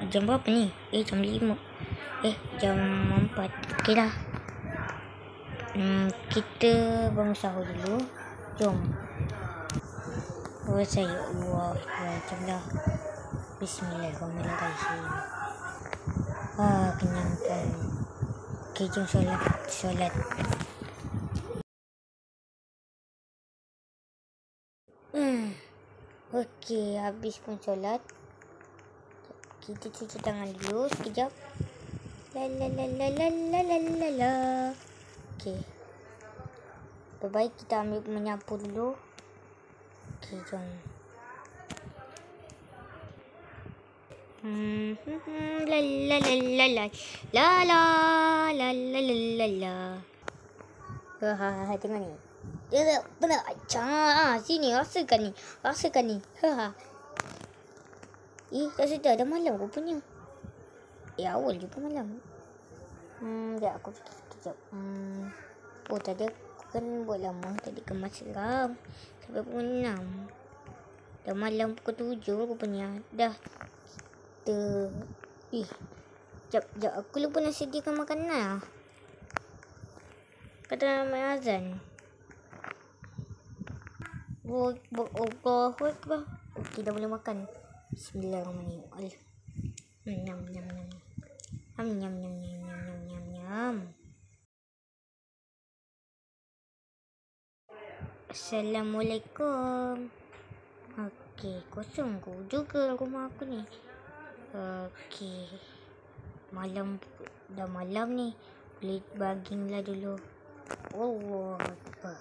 Jam berapa ni? Jam 5. Jam 4. Okey dah. Kita bangun sahur dulu. Jom. Saya macam dah. Bismillahirrahmanirrahim. Kenyang kan. Okey, jom solat. Okey, habis pun solat. Kita cuci tangan dulu sekejap. La. Okey. Baik, kita ambil menyapu dulu. Okey, jom. La. Tengok ni. Dia benar. Sini rasakan ni. Tak sedar dah malam rupanya. Awal juga malam. Sekejap aku fikir sekejap. Tadi aku kan buat lama. Tadi kemas seram sampai pukul 6. Dah malam pukul 7 rupanya. Dah kita Sekejap aku lupa nak sediakan makanan. Kata nama azan. Allahu Akbar. Okey, dah boleh makan. Bismillahirrahmanirrahim. Nyam. Assalamualaikum. Okey, kosong juga rumah aku ni. Okey. Dah malam ni. Boleh baging lah dulu. Allahu Akbar.